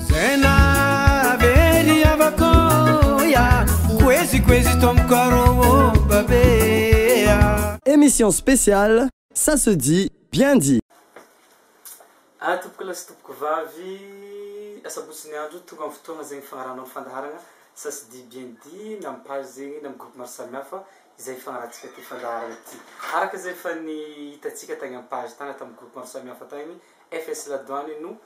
Zena veri avakoya kwezi tomkaro babea. Émission spéciale, ça se dit, bien dit. Atopko las topko vavy asabosiny andro tonga amin'ny fotoagna zegny fagnarahana fandaharagna ça se dit bien dit na page zegny na groupe maro samihafa izay fagnarahantsika ty fandaharagna ty araka zay fa ny hitatsika tagny amin'ny page tagny tamin'ny groupe maro samihafa tagny FS Ladoany no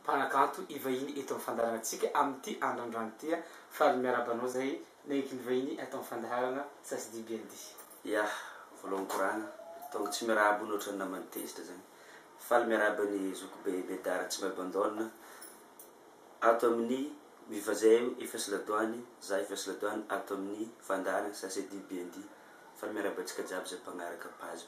mpanakanto ivahiny eto amin'ny fandaharantsika amin'ity androandroany ty faly miarabanao zay naiky nivahiny atao amin'ny fandaharagna ça se dit bien dit. Ya volohany koragna tonga tsy miarahaba noatra namany tezitra zegny faly miarahaba ny zokobe MEDARD TSY MIABANDONNE ato amin'ny mivazay FS Ladoany za FS Ladoany ato amin'ny fandaharagna ça se dit bien dit faly miarahaba antsika jiaby zay mpagnaraka page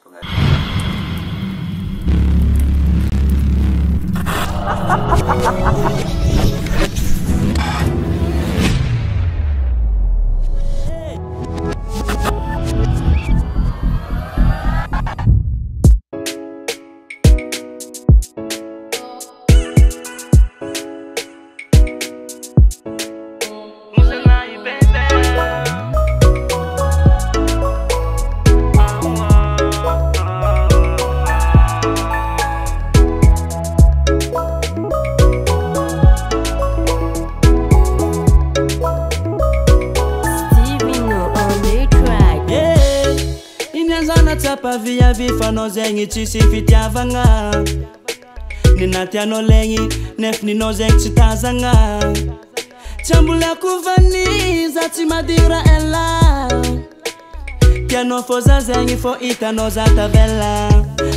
Via vifanao zegny tsisy fitiavagna ninatianao legny nefininao zegny tsy tazagna tsy ambolako vany za tsy madira ela tianao fô za zegny fô hitanao za tavela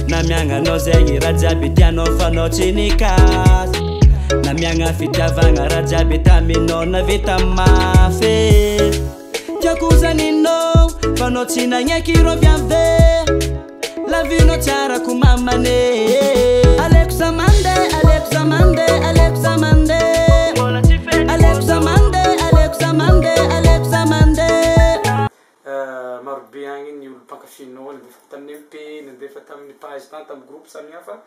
na miagnanao zegny raha jiaby tianao fanao tsy nikasy na miagna fitiavagna raha jiaby taminao navita mafy tiako zaninao fanao tsy nagneky roviave la vie no tiara kumamane Alexa Mande Alexa Mande Alexa Mande Alexa Mande Alexa Mande Alexa Mande marobe agny ny olo mpankafino nandefa tamin'ny MP nandefa tamin'ny page tany tamin'ny groupe samihafa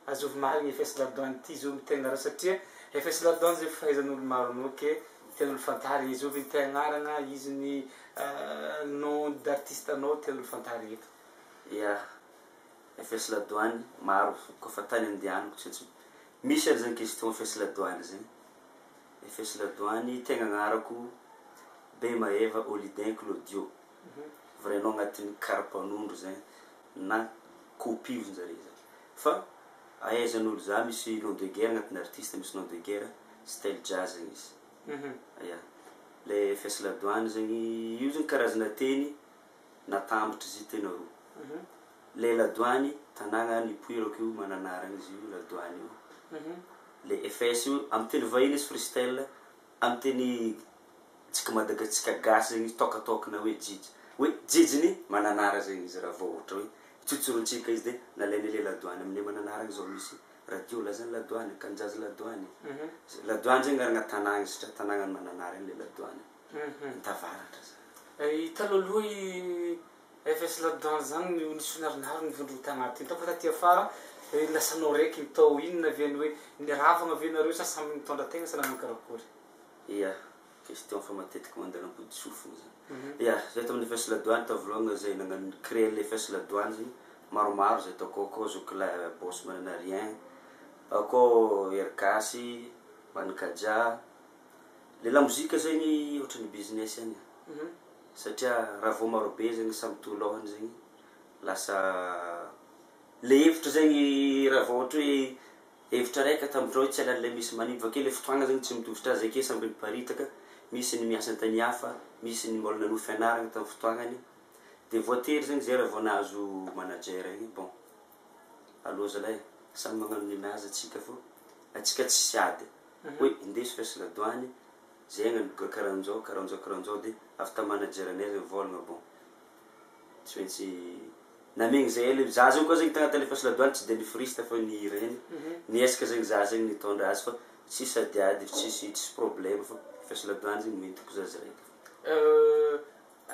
azovy marigny FS Ladoany ty zo mitengara satria FS Ladoany zay fahaizan'olo maro noke tian'olo fantary izovy ny tegnarana izy ny nom d'artiste anao tian'olo fantary eto. Ya FS Ladoany maro kofa tany andianako tsy misy ary zany question FS Ladoany zegny FS Ladoany tegna agnarako be maeva Olidin Claudio vraiment agnatin'ny karapanondro zegny na copie zare fa ahaizan'olo za misy nom de guerre agnatin'ny artiste misy nom de guerre style jazz zegny izy ya le FS Ladoany zegny io zegny karazana teny natambatra izy tena roa le Ladoany tanagna ny puirako io mananarana izy io Ladoany io le FS io amin'ny teny vahiny izy freestyle amin'ny teny tsika madagatsika gasy zegny tokatokana hoe jijiny mananara zegny izy raha vao ohatra hoe tsotsorontsika izy de nalainy le Ladoany amin'ny mananarana zao misy radio lazany Ladoany kanjazy Ladoany Ladoany zegny aragna tanagna satria tanagna ny mananarana le Ladoany tavaratra zany taloloha FS Ladoany zany nisy narinary nivondrota tagnaty tao fa taty afara lasanao raiky mitao inona viany hoe niravagna ve nareo sa samy mitondra tegna sa namany karakory. Ya question fa matetiky mandalam-pody sofina zany ya zay tamin'ny FS Ladoany tavolohagna zay nagnano créer le FS Ladoany zegny maromaro zay tao kô zoko la boss manana rien akô erkasy manakaja le la muzika zegny ohatran'ny business any satria raha vao marobe zegny samy tolohany zegny lasa le hevitra zegny raha vao ohatra hoe hevitra raika tamin'ireo tsy alalay misy manimba vakeo le fotoagna zegny tsy mitovitra azy ake samby miparitaka misy ny miasa antany hafa misy ny mbola nanohy fianaragna tamin'ny fotoagnany de voatery zegny zay raha vao nahazo manager igny bon aloha zalahy samy magnano ninazy atsika fô atsika tsy siady hoe indesy FS Ladoany zegny karanjao de after manager anay zegny volagna bon tsy maintsy namegny zay le za zegny koa zegny tagnaty le FS Ladoany tsy de ny friste fa ny ireny niesaka zegny za zegny nitondra azy fa tsisy adiady tsisy problème fa FS Ladoany zegny mentiko za zay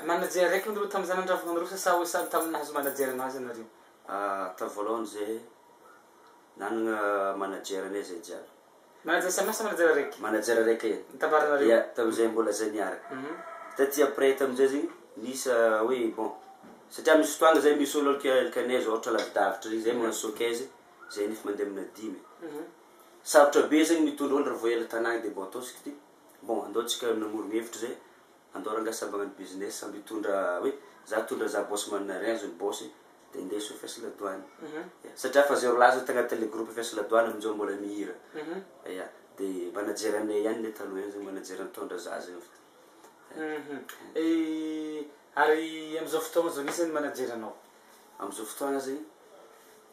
manager raiky ndreo tamin'ny zanandravagna anareo sa hoe samy tamin'ny nahazo manager anazy anareo ta voalohany zay nanagna manager anay zay jiaby manajer samasa manajer araiky manajer araiky tabaranareo ia tamizay mbola zay niaraka taty après tamizay zegny nisy hoe bon satria misy fotoagna zay misy olo alkanay zao ohatra lavidavitra zay magnano sokaizy zay nefa mandeha amina 10 sarotra be zegny mitondra olo raha voela tanagna de bon atosika ty bon andaotsika namorogna hevitra zay andao rangasa magnano business samby tondra hoe za tondra za boss manana rien zony boss de ndeso fes Ladoany satria fa zero lazo tagnaty le groupe fes Ladoany amizao mbola mihira ia de manajeranay ihany le taloha ihany zegny manajeran'ny tondra za zegny ary amizao fotoagna zao nisy manajeranao amizao fotoagna zegny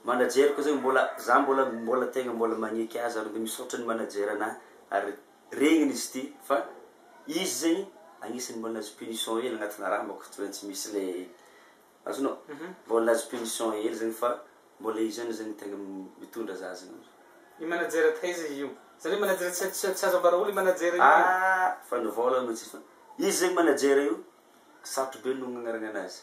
manajeriko zegny mbola tegna mbola magneky azy ary misaotra ny manajerana ary regniny izy ty fa izy zegny agnisan'ny mbola nazo punition hely agnatina raha mbako tsy misy le azonao mbola nazo punition hely zegny fa mbola izy zany zegny tegna mitondra za zegny i manajer taiza io zany manajer tsy azo ambara olo i manajer io fa nivola mitsy fa izy zegny manajer io sarotra be no agnarana anazy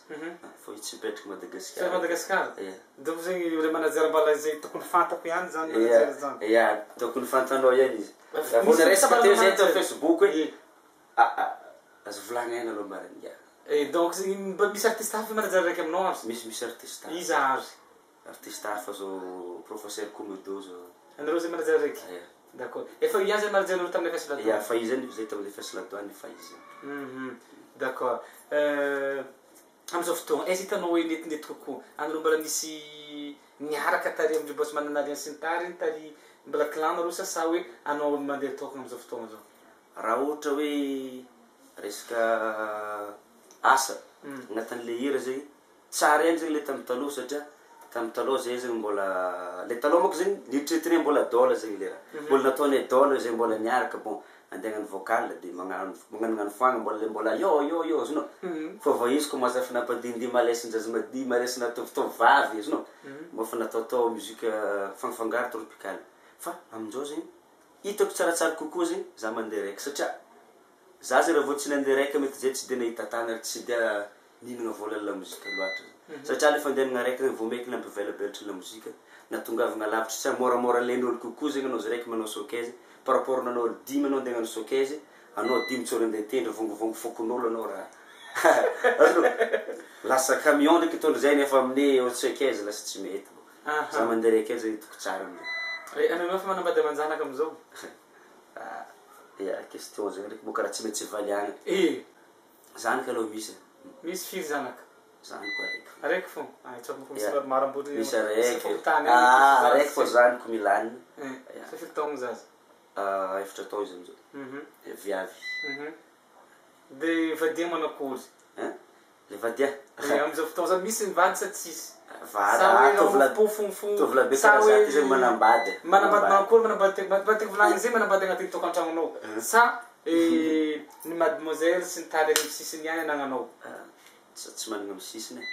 fa tsy mipetraka Madagasikara Madagasikara donc zegny le manajer mbala zay tokony fantako ihany zany manajer zany ia tokony fantanao ihany izy vona resaka teo zay teo Facebook hoe azo volagna ihany aloha marina donc zegny misy artiste hafa manajer raiky aminao azy misy artiste hafa iza azy artiste hafa zao professeur Komodo zao anareo zay manajer raiky d'accord efa izy zay manajer olo tamin'ny fes Ladoany ia fa izy zay tamin'ny fes Ladoany fa izy d'accord amizao fotoagna aiza hitanao hoe netinety kokoa anareo mbola nisy niaraka tary amindreo boss manana alliance sy ny tariny tary mbola clan nareo sa hoe anao mandeha tokana amizao fotoagna zao raha ohatra hoe resaka asa agnatin'le hira zegny tsara ihany zegny le tamin'ny taloha satria tamin'ny taloha zay zegny mbola le taloha manko zegny nitretrine mbola dôla zegny le raha mbola nataonay dôla zay mbola niaraka bon andeha hagnano vocal de magnano foagna mbola yo zonao fa va izy commence fa nampadindima lesin-jaza madima lesina tovitov vavy zonao mba fa nataotao musique fangafangaro tropical fa amin'izao zegny hitako tsaratsara kokoa zegny za mandeha raiky satria za zay raha vao tsy nandeha raiky mety zay tsy de nahita tany ary tsy dia ninagna vola la mozika loatra satria le fandehanagna raiky zegny vao meky nampivelabelatry la mozika natongavagna lavitra tsy moramora len'olo kokoa zegny anao zay raiky manao sokaizy par rapport nanao 10 anao andeha hagnano sokaizy anao 10 tsoro andeha tendry vongovongo fokon'olo anao raha lasa camion ndraiky tondra zay nefa amin'ny sokaizy lasa tsy mety za mandeha raiky zay hitako tsara anao fa manambady manjanaka amizao ia question zegny ndraiky bo karaha tsy mety valiagna zanaka aloha misy firy zanaka zanako araiky fo tsoko misy maromaro ambody misy araiky fo zanako milanina sa firy taogno zaza efatra tao izy amizao viavy de vadia manakory le vadia amizao fotoagna zany misy mivady sa tsisy tovolabe karaha za ty zegny manambady manakory manambady volagny zay manambady agnatin'ny tokantragnonao sa ny mademoiselle sy ny tary any misisiny ihany anagnanao tsy managna misisiny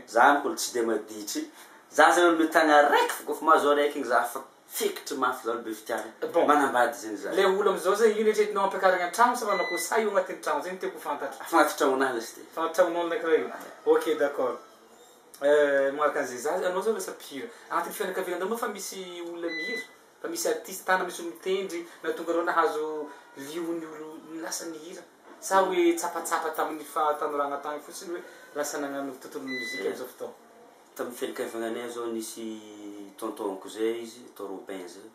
za moko tsy de maditry za zany olo mitagna raiky fa kofa mahazo araiky igny za fa fikitry mafy za olo be fitiavy manambady zegny za le olo amizao zay io netretinao ampiakaragna an-tragno sa manako sa io agnatin'ny tragno zegny tiako fantatra fanaty tragnonahy lasy ty fanaty tragnonao nakirahy ok d'accord magnaraka an'izay za anao zao lasa pire agnatin'ny fianakavianandreo moa fa misy olona mihira fa misy artiste tana misy olo mitendry nahatonga reo nahazo liony olo lasa nihira sa hoe tsapatsapa tamin'ny fatanoragna tagny fotsiny hoe lasa nagnano tontolo muzika amizao fotoagna tamin'ny fianakaviagnanay zao nisy tontonko zay izy to Robin zay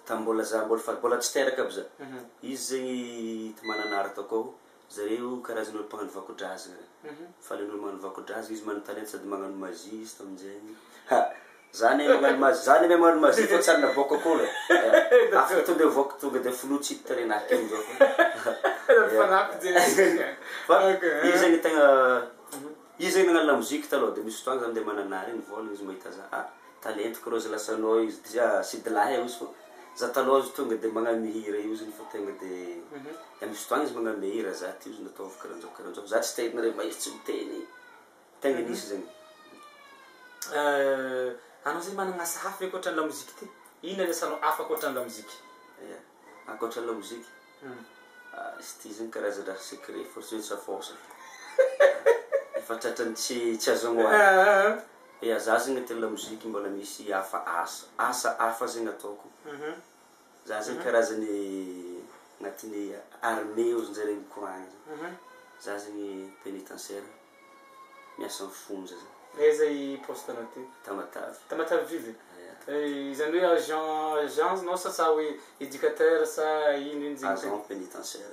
tambola za mbola tsy teraka aby za izy zegny mananara takao zareo karazana olo mpagnano vakodrazana fa len'olo magnano vakodrazana izy manontany sady magnano magie izy tamin'izay zany magnano magie fa tsara naboaka koa afaka tonga voaka tonga de folotsy hitarenaky amizao fa izy zegny tegna izy zegny nagnano la mozika taloha de misy fotoagna zany de mananara iny vola izy mahita za talentiko rô za lasanao izy dia sy de lahy izy fô za taloha izy tonga de magnano mihira io zany fa tegna de misy fotoagna izy magnano mihira za ty izy nataovy karanjao za tsy tehinare mahisy tsy miteny tegna nisy zegny anao zay managna asa hafa akoatran'ny la mozika ty ino asanao hafa akoatran'ny la mozika akoatran'ny la mozika izy ty zegny karazana raha secret force sa force efa tratrany tsy azogno azy ia za zegny tena la mozika mbola misy hafa asa hafa zegny ataoko za zegny karazany agnatin'ny armée ozinjare mikoragna za zegny pénitentiaire miasa mifonja zegny zay poste anao ty Tamatavy vivy izany hoe agent non sa hoe éducateur sa ino zegny agent pénitentiaire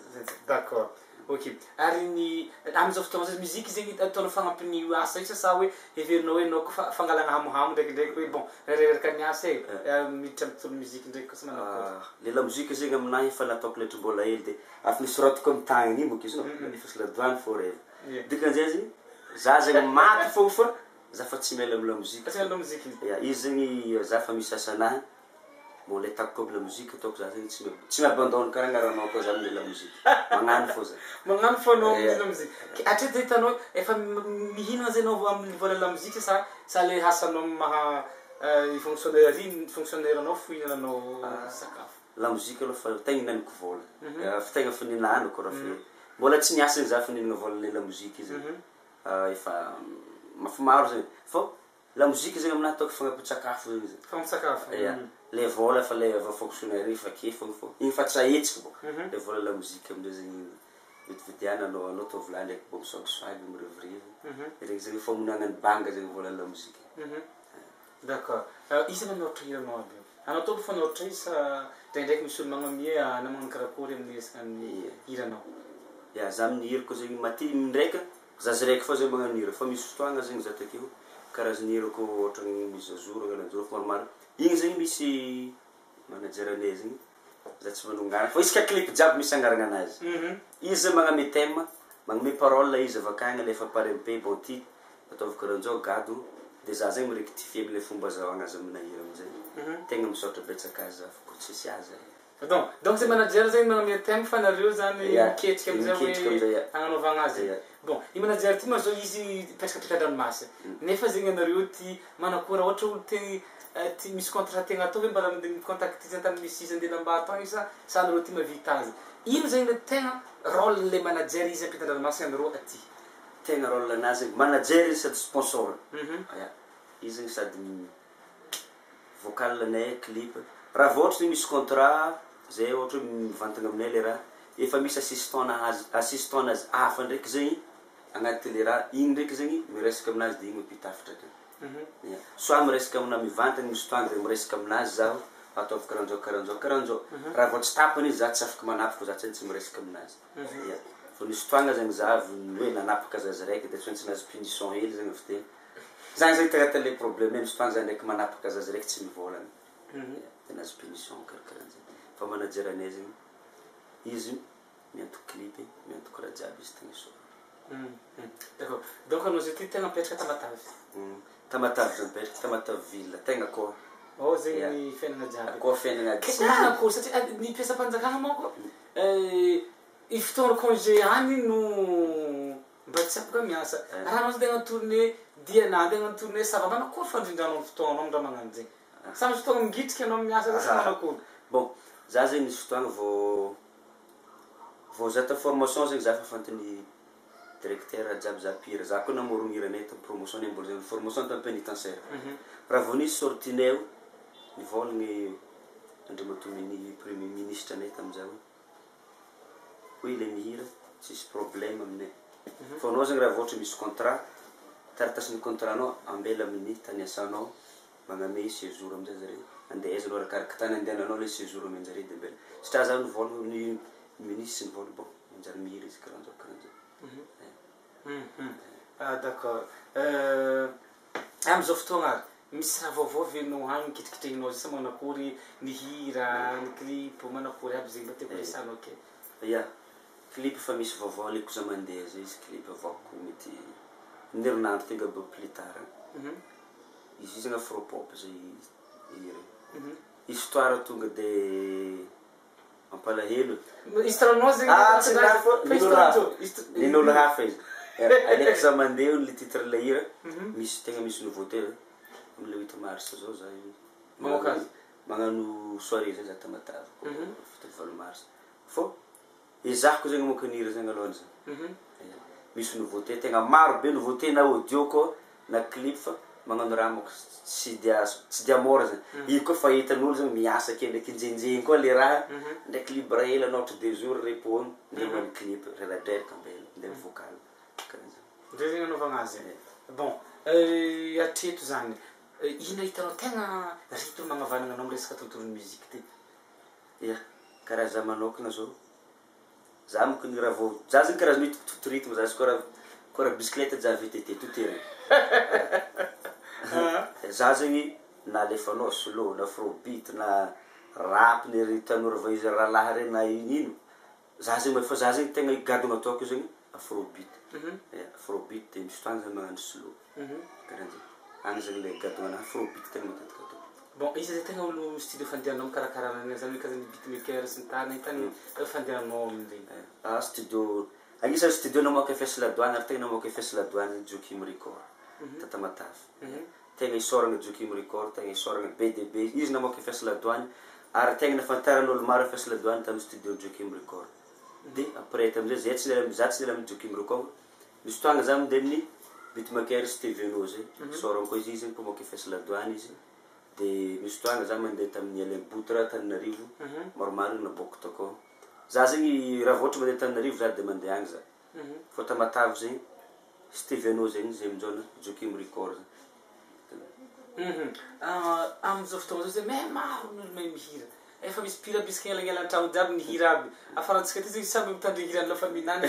d'accord ok ary ny am'izao fotoagna zay musique zegny ataonao fagnampiny asa io sa hoe heverinao hoe nao koa fangalagna hamohamo ndraikindraiky hoe bon reraka ny asa miditra amin'ny tontolo musique ndraiky kosa manao le la musique zegny aminahy efa nataoko letry mbola hely de afa nisoratiko amin'ny tagnany igny boka izy no efa sy Ladoany forever dikan'izay zegny za zegny maty fô fa za fa tsy miala amina musique izy zegny za fa misy asanahy bon le tako amina musique ataoko za zegny tsy miabandonne karaha agnaranao koa za amina la musique magnano fô za magnano fô anao amina musique hatreto zay hitanao efa mihinana zay anao amin'ny vola la musique sa le hasanao maha fonctionnaire anao fihinananao sakafo la musique aloha fa tegna hinaniko vola fa tegna fa ninanako raha fe mbola tsy niasa za fa ninana vola le la musique izy efa mafimaro zegny fô la musique zegny aminahy ataoko fagnampin-tsakafo zegny izy fagnampin-tsakafo le vola fa le fonctionnaire fa ke fogna fô igny fa tsahetsiko bo le vola la musique amindreo zegny vidividiana anao tô volany ndraiky bo misoagisoagy mirevirivo regny zegny famonana ny banga zegny vola la musique d'accord isana mihoatra hiranao aby anao tô fa mihoatra izy sa ndraindraiky misy olo magnamia na magnano karakory amin'ny resaka ny hiranao za amin'ny hira koa zegny maty ndraika za ziraiky fa zegny magnano hira fa misy fotoagna zegny za takeo karazany hirako ohatra ny misy azour angalanjoro fa maromaro igny zegny misy manajeranay zegny za tsy manongana fa isaka clip jiaby misy angaragna anazy izy magname thème magname parole izy avakagny lefa parempe bon ty ataovy karanjao gado de za zegny mirectifie amile fomba zahoagna azy amina hira amizay tegna misaotra betsaka azy za fa tsisy azy donc c'est manager zegny magname thème fa nareo zany miketrika amizay hoe agnanovagna azy bon i manager ty mazao izy petraka-dranomasy nefa zegny anareo ty manakora ohatra olo ty misy contrat tegna atao hoe mbala micontacte izy antany misy izy andeha lamba atao izy sa anareo ty mavita azy ino zegny le tegna rôle le manager izy ampitan-dranomasy anareo aty tegna rôle anazy manager izy sady sponsor izy zegny sady vocal anay clip raha vao ohatra misy contrat zay ohatra hoe mivantagna aminay le raha efa misy assistant azy hafa ndraiky zegny agnaty le raha igny ndraiky zegny miresaka aminazy de igny mipitafitra akany soit miresaka amina mivantagna misy fotoagna de miresaka aminazy zaho ataovy karanjao raha vao tsy tapany izy za tsy afaka manapaka fa za tsy miresaka aminazy fa misy fotoagna zegny za hoe nanapaka azy raiky de tsy nazy punition hely zegny avy teny zany zegny tegna tele problème misy fotoagna za ndraiky manapaka azy raiky tsy mivolagna de nazy punition karakaran'zay fa manajeranay zegny izy miantoko clip miantoko raha jiaby izy tegna soa d'accord donc anao zay ty tegna mipetraka Tamatavy zany mipetraka Tamatavy ville tegna koa zegny fiainana jiaby koa fiainana jiaby manakôry satria ny mpiasam-panjakana manko i fotoagna congé any no mba tsy afaka miasa raha anao zay tegna tournée diana tegna tournée ça va manakôry fandrindranao fotoagna anao ndra magnano zegny sa misy fotoagna migitrika anao miasa sa manakôry bon za zegny misy fotoagna vao zata formation zegny za fa fantany directeur jiaby za pire za koa namorogny hiranay ta promotion mbola zegny formation ta pénitentiaire raha vao nisy sortinay nivolagny andriamatominy premier ministre anay tamizay hoe le mihira tsisy problème aminay fa anao zegny raha voatra misy contrat taratasiny contrat anao ambela amin'ny tany asanao magname séjour amizay zare andeha aiza aloha arakaraka tany andehananao le séjour aminjare de mbela satria za nivolagny ny ministre nivolagny bon manjary mihira izy karanjao d'accord am'izao fotoagna misy raha vaovao venao agny mikitrikitrehinao sa manakory ny hira ny clip manakory aby zegny mba teko resanao ke clip fa misy vaovao aleko za mandeha zay izy clip avako mety nerinandro tenga ba plus tard izy zegny afropop zay hira histoire tonga de mampalahelo historanao zegny nin'olo hafa izy aleko za mandeha le titre la hira misy tegna misy nouveauté amle 8 mars zao za magnano soirée zay za Tamatavy festival mars fô ezahako zegny monko ny hira zegny alohany zany misy nouveauté tegna maro be nouveauté na audio koa na clip fa magnano raha moko tsy dia mora zany. Io koa fa hitan'olo zany miasa kely ndraiky injenjeny koa le raha ndraiky libre hela anao ohatra 2 jours repos ndeha manao clip reladreraka ambela ndeha vocal karan'zany. Ndre zegny anaovagna azy. Bon, atreto zany ina hitanao tegna rythme magnavanagna anao resaka tontolon'ny muzika ty? Ya, karaha za manokana zao za moko ny raha vao za zany karaha mety toto rythme za koa raha bicyclette za VTT tout terrain. Za zany na alefanao slow na afrobeat na rap ny ry tanora va izy rahalahy reny na inino za zany fa za zany tegna gadona ataoko zany afrobeat. Afrobeat misy fotoagna zany magnano slow karan'zay agny zany le gadona afrobeat tegna matetika ataoko. Bon, izy zay tegna olo studio fandehanao mikarakara zany kazany beatmaker sy ny tariny tany fandehanao amin'ilay studio agnisan'ny studio namoaka FS Ladoany ary tegna namoaka FS Ladoany Joakim Record tata Matavy. Tegna isoragna Joakim Record tegna isoragna BDB izy namoaka FS Ladoany ary tegna nafantaran'olo maro FS Ladoany tamin'ny studio Joakim Record. De après tam'izay tsy nela amin'ny Joakim Record misy fotoagna za mandeha amin'ny beatmaker Steveno zay soragna koa izy namoaka FS Ladoany izy. De misy fotoagna za mandeha tamin'ny Alain Boutra Tananarivo maromaro naboako takao. Za zany raha voatra mandeha Tananarivo za de mandeha agny za. Fa ta Matavy zany Steveno zany zay amin'izao Joakim Record zany. Amin'izao fotoagna zao zay maro n'olo mahay mihira. Efa misy pira bisika elagnela an-tragno jiaby mihira aby. Afarantsika ty zany samby mitandry hirany lafa minany.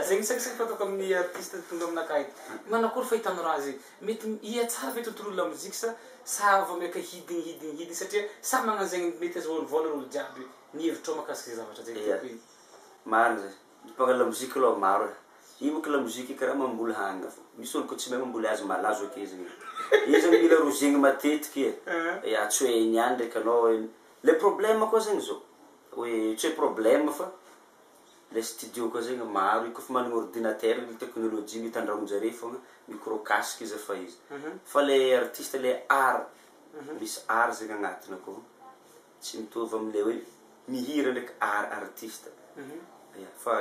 Zegny sakisaky fataoko amin'ny artiste tonga aminakahy. Manakory fahitanao raha zay? Mety ia tsara ve tontolo la muzika sa vao meka hidigny satria sa magnano zegny mety azovolavola olo jiaby ny hevitro makasika zavatra zay. Marina zay. Mpagnala muzika aloha maro. Io moko la muzika karaha mamboly hanga fo. Misy olo koa tsy mahay mamboly azy malazo ake izy. Izy zany mila rozegny matetiky e. Tsy hoe niany ndraiky anao le problème koa zegny zao. Hoe tsy hoe problème fa le studio koa zegny maro io koa managna ordinateur le teknolojia mitandragnon-jare fogna micro casque izy fa izy. Fa le artiste le art misy art zegny agnatiny akao. Tsy mitovy am'le hoe mihira ndraiky art artiste. Fa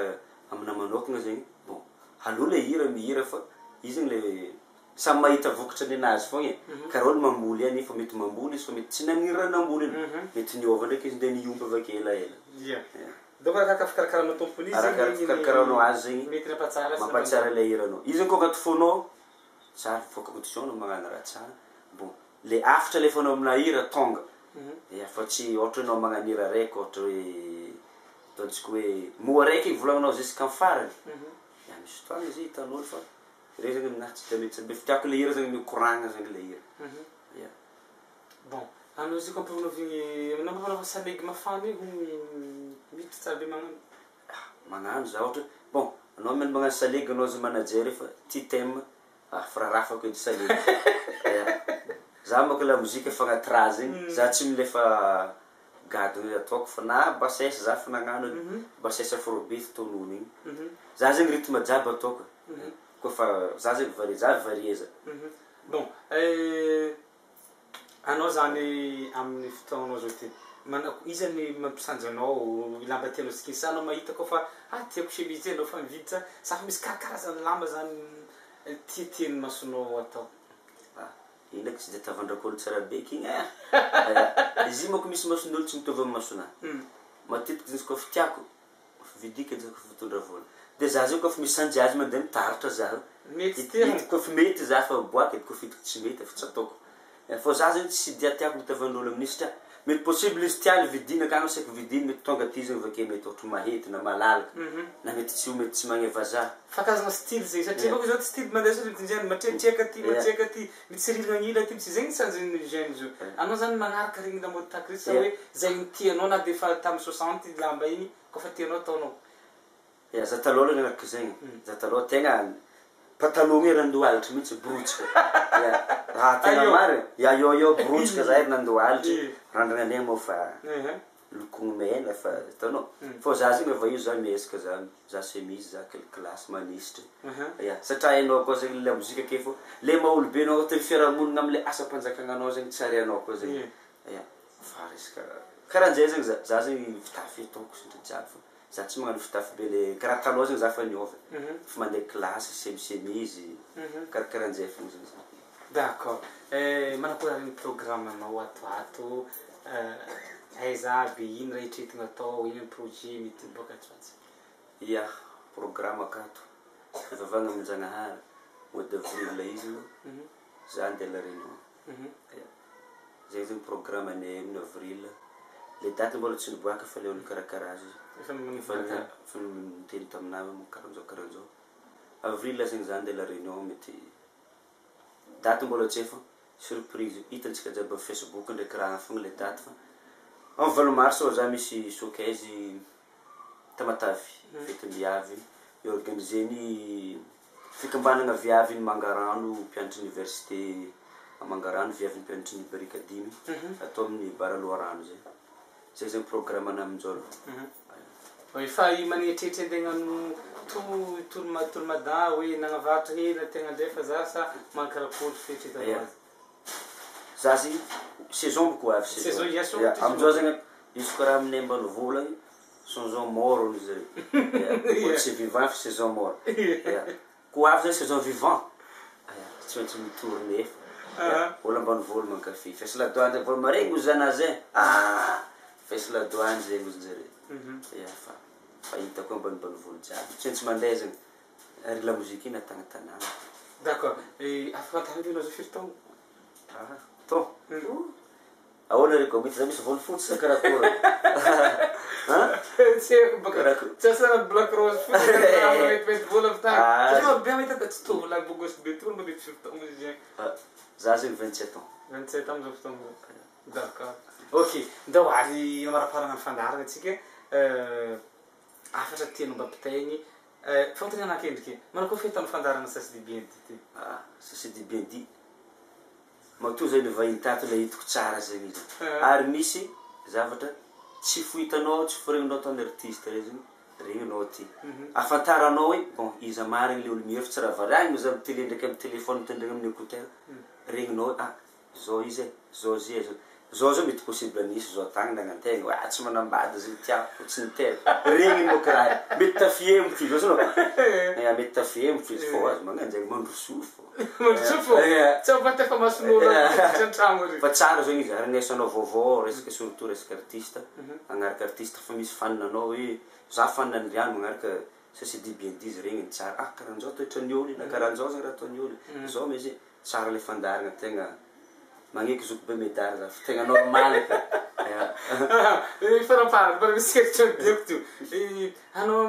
amina manokana zegny bon aloha le hira mihira fa izy le samy mahita vokatra ninazy fogna e. Karaha olo mamboly any fa mety mamboly izy fa mety tsy nanira namboly mety niova ndraiky izy ndeha niomba avake elaela. Donc arakaraka fikarakarana tompony izy arakaraka fikarakarana azy zegny mety mampatsara le hiranao. Izy koa agnaty fonao tsara faut condition magnano raha tsara. Bon le afatra le fonao amina hira tonga. Fa tsy ohatra anao magnano hira raiky ohatra hoe ataontsika hoe moa raiky volagninao jusqu'en farany. Misy fotoagna izy hitan'olo fa re zegny aminahy tsy de mety fitiako le hira zegny mikoragna zegny le hira. Bon, anao izy koa ampanaovigny nampanao samedy mafana io mity tsara be magnano. Magnano za ohatra bon anao mena magnano salegy anao za manager fa ty thème firarafako edy salegy. Za moko la muzika fagnaty raha zegny za tsy milefa gadona ataoko fa na bassesse za fa nagnano bassesse afrobeat tonono igny. Za zegny rythme jiaby ataoko. Koa fa za zegny varie za. Bon, anao zany amin'ny fotoagnanao zao ty izy ny mampisanjo anao lamba tianao sikisa anao mahita koa fa tiako chemise anao fa mividy sa fa misy karazana lamba zany tiatian'ny masonao atao. Io ndraiky tsy de tavandrako olo tsara beky igny izy moko misy mason'olo tsy mitovy amin'ny masonahy. Matetiky izy koa fitiako vidika izy koa fitondra vola. De za zay koa fa misanjy azy mandeha mitaratra za. Mety koa fa mety za fa boaka koa fitiko tsy mety fa tsy ataoko. Fa za zany tsy dia tiako mitavan'olo amin'io satria mety possible izy tiany vidina akagny saky vidiny mety tonga ty izy avake mety ohatra mahety na malalaka na mety tsy magneva za. Fa karazana style zay satria boko zao style mandeha sa rinjany matretreka ty mitserirana ila ty tsy zegny sanjiny gène zio. Anao zany magnaraka regny la mode takry sa hoe zay ny tianao na de fa tamin'ny 60 lamba igny koa fa tianao ataonao. Za taloha le araka zegny. Za taloha tegna patalogna randohalitra mihitsy brotsika. Tegna marina. Yo brotsika za randohalitra. Randrana anay moa fa lokony mena fa hitanao. Fa za zegny efa io za miezaka za chemise za classe manisitra. Satria hainao koa zegny la muzika ake fô le maha-olobe anao ohatra fiarahamonina am'le asa-panjakana anao zegny tsy arianao koa zegny. Fa resaka karahan'zay zegny za zegny fitafy ataoko sindry jiaby fa za tsy magnano fitafy be le karaha taloha zegny za fa niova. Fa mandeha classe chemise karahan'zay fogna zegny. D'accord. Manakory ny programmenao ato aiza aby ino raha hitretina atao ino ny projet mety boaka atsy ia programme akato vavagna aminjanahary mois d'avril izy za andeha la réunion zay zegny programme anay amin'ny avril le date mbola tsy niboaka fa le olo karakara azy fa miteny taminahy karan'izao avril zegny za andeha la réunion mety date mbola tsy efa surprise hitantsika jiaby amin'ny Facebook ndraiky raha fogna le date fa en valo mars za misy showcase Tamatavy fety viavy organiser-ny fikambanana viavy ny Mangarano mpianatra université a Mangarano viavy mpianatra ny Barikadimy atao amin'ny Baraloarano zay zay programme ana amin'izao fa manetretra antegna no tolmadà hoe nagnavatra hely tegna ndefa za sa mankarakory fetretra azy za zy saison boko avy saison amin'izao zegny izy ko raha aminay ambanivola saison mort izy reo c'est vivant saison mort ko avy zay saison vivant tsy maintsy mitourné olo ambanivola mankafy fesy Ladoany vao maregny ozy anazy fesy Ladoany zay ozy zare fa hitako ambanivola jiaby tsy maintsy mandeha zegny ary la mozika iny atagna tanàna. D'accord. Afaka tanjonao zao firy taogno? Tô. Ahoana reko mety za misy volo fotsy sa karakory? Tsy baka tsy asana black rose fotsy mety vola avy tagny. Tsy be mahita tsy tovy la bogosy be tourne mety firy taogno izy zegny. Za zegny 27 ans. 27 ans zao fotoagna. D'accord. Ok. Ndao ary maraparana ny fandarana atsika. Afatra tianao mba pitaigny. Fantany anakendriky. Manako fetany fandarana ça c'est bien dit. Ça c'est bien dit. Matoa zay le vahiny tato le hitako tsara zegny izy. Ary misy zavatra tsy fohitanao tsy foregninao tany artiste regny regninao ty. Afantaranao hoe bon iza marigny le olo mihevitra raha varahigny za télé ndraiky amin'ny téléphone tendrena amin'ny écouteur regninao zao izy zao zy zao mety possible nisy zao tagny nagnantegna tsy manambady zay tiako tsy nitera regny mo karaha mety tafiembotra izy zao mety tafiembotra izy fô azy magnano zegny mandrosofo tsy avata fa masonolo trano fa tsara zegny izy arenesanao vaovao resaka surtout resaka artiste agnaraka artiste fa misy faninanao hoe za fanina ny riano magnaraka ça c'est dit bien dit regny tsara karan'izao toetran'ny olo na karan'izao zegny raha ataon'ny olo zao mais tsara le fandarana tegna magneky zoko be medard za tegna normal farapara bara misy question diako tu anao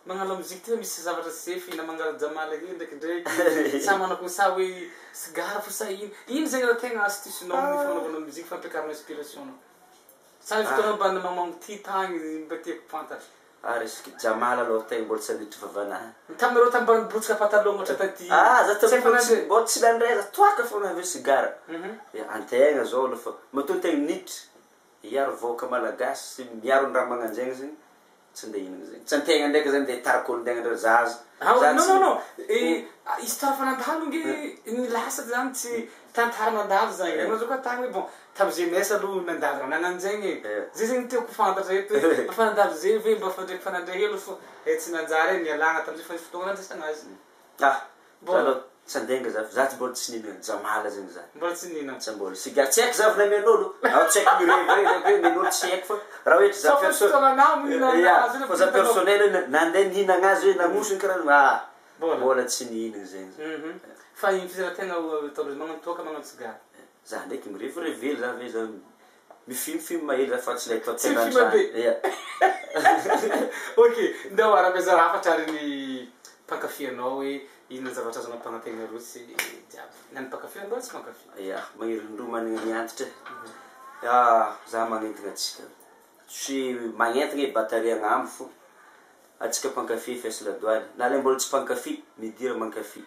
magnano musique ty misy zavatra sefy na magnano jamala hely ndraiky sa manako sa hoe sigara fo sa ino zegny raha tegna astucenao ny fanaovana musique fampiakarana inspiration sa fotoana mba mamagno ty tagny mba tiako fantatra resaka jamala aloha tegna mbola tsy andritra vavanahy taminareo tam'mba nibotsika patalon ohatra taty za tambotsy mbola tsy landreza toaka fogna avy sigara antegna zao lafa matoa tegna niditra iaro voaka malagasy miaro ny raha magnanjegny zegny tsy andeha hinagna zegny tsy antegna ndraiky zegny de tarakolo ntegna ndra zaza non histoire fanandalo nge nilasa zany tsy tantara nandalo zany anao zao koa tagny hoe bon tamy jeunesse aloha nandalo raha nagnanjegny zay zegny tiako fantatra eto hoe fanandalo zay ve mba fandraiky fanandray helo fo tsy nanjary nialagna tamizay fa fotoagna nandrasana azy zalo tsy andenga za tsy mbola tsy ninagna jamala zegny za mbola tsy ninagna tsy mbola sigara tsy haiko zavy namen'olo tsy haiko mirevy men'olo tsy haiko fa raha hoe za za personnel nandeha nihinagna azy hoe namosiny karaha mbola tsy nihinagna zegny fa iny fizera tegna ataon'izy magnano toaka magnano sigara za ndraiky mirevirevely za ve za mifilmfilm mahely za fa tsy lay tsy film be ok ndao arabeazara hafatra ary ny mpankafy-anao hoe inona zavatra azonao mpagnategna rotsy jiaby nany mpankafy-anao tsy mpankafy magnirindro managna miantitra za magnentigna atsika tsy magnentigna batterie agnambo fo atsika mpankafy fesy Ladoany na le mbola tsy mpankafy midira mankafy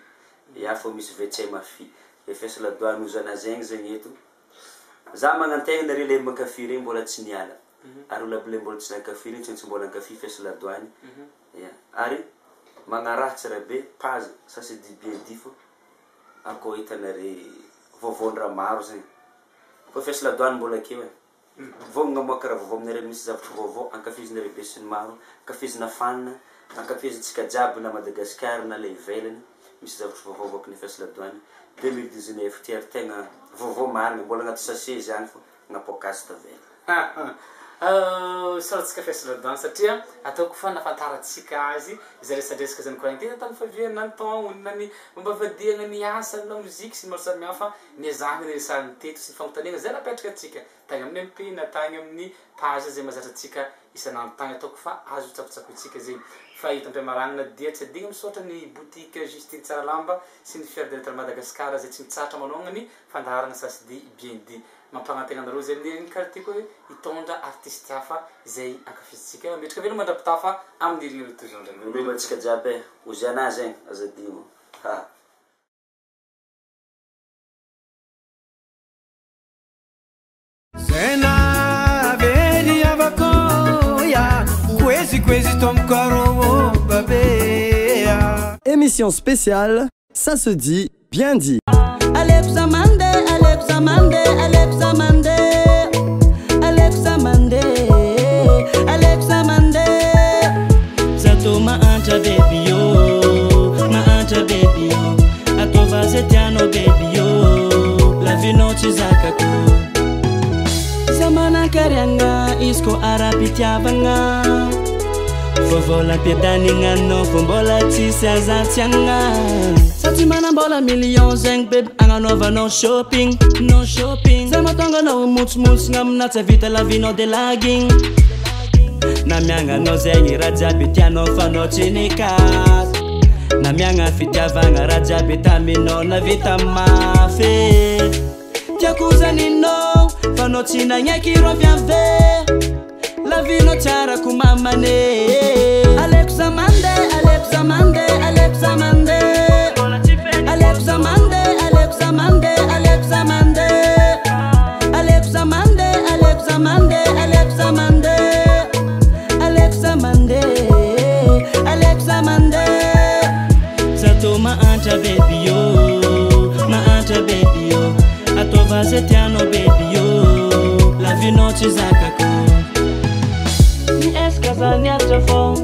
fô misy vetsay mafy fesy Ladoany ozana zegny zegny eto za magnantegna nare le mankafy regny mbola tsy niala ary olo aby le mbola tsy nankafy regny tsy mbola ankafy fesy Ladoany ary magnaratsy raha be page ça c'est dit bien dit fo akô hitanare vaovaon-draha maro zegny fa fesy Ladoany mbola akeo vognona moa karaha vaovao aminare misy zavatra vaovao ankafizinare be sy ny maro ankafizina fanina ankafizintsika jiaby na Madagasikara na le ivelany misy zavatra vaovao voaka ny fesy Ladoany 2019 tiary tegna vaovao marigny mbola agnaty sachet zany fô na podcast tavela Saratsika fesaladan satria ataoko fa nafantarantsika azy izay resadresaka zany koa tena tany faviana ny taogny ny momba vadiagna ny asa na mozika sy maro samihafa niazahana ny resahan'ny teto sy fanontaniagna zay napetraka atsika tagny amin'ny MP na tagny amin'ny page zay mazatra atsika isanandro tagny ataoko fa azo tsapotsapotsika zegny fa hitam-piamaragna dia tsy adigna misaotra ny boutique Justine Tsaralamba sy ny fiara directeur Madagascar zay tsy mitsatra manognany fandaharana sasidi bien dit mampagnategna anareo zay ny quartier koa hitondra artiste hafa zay ankafizitsika metraka velo mandrapitafa amin'ny rino toujours mbeba atsika jiaby ozy ana zegny azadimo Sena veri avakoya kwezi tomkaro babea. Émission spéciale, ça se dit, bien dit. Alexa Mande, Alexa Mande, Alexa Mande, Alexa Mande, Alexa Mande. Zato ma anta baby yo, ma anta baby yo. Atova zetiano baby yo, la vie non ci zakako. Zamana karyanga isko arapitiavanga. Vovola piadaninganno fombola tsisy azantiagna. Sati manambola million zeng babe agnanaovanao shopping, no shopping. Zay mahatonga anao motsomotsogna amina tsy vita lavinao de laging. Na miagnanao zegny raha jiaby tianao fanao tsy nikasy. Na miagna fitiavagna raha jiaby taminao na vita mafy. Tiako zaninao fanao tsy nagneky rovy ave. La vie no tsara kumamane. Alexa Mande, Alexa Mande, Alexa Mande, Alexa Mande, Alexa Mande, Alexa Mande, Alexa Mande, Alexa Mande, Alexa Mande, Alexa Mande, Alexa Mande. Zato ma anta baby yo, ma anta baby yo. Atova zetiano baby yo, la vie no ci zakako. Nieskazania trafon,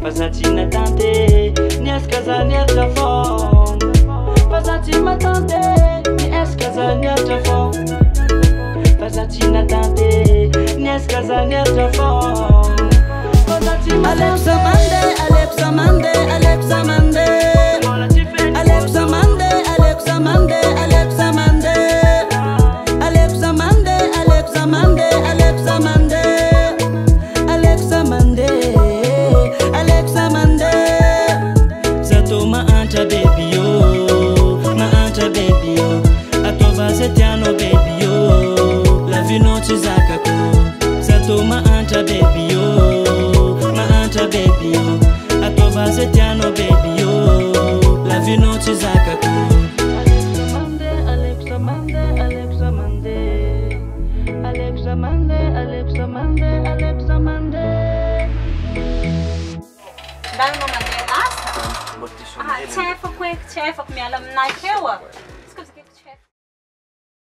pasatina tante. Nieskazania trafon, pasatina tante. Nieskazania trafon, pasatina tante. Nieskazania trafon, pasatina. Alexa Mande, Alexa Mande, Alexa Mande, Alexa Mande, Alexa Mande, Alexa Mande, Alexa Mande, Alexa Mande, Alexa Mande. Alexa Mande, Alexa Mande. Zato ma anta baby yo, ma anta baby yo. Atova zetiano baby yo, la vie non ci zakako. Zato ma anta baby yo, ma anta baby yo. Atova zetiano baby yo, la vie non ci zakako. Alexa Mande, Alexa Mande, Alexa Mande, Alexa Mande, Alexa Mande. Dahil mo mandirasa? Tsefak mialam na kewa.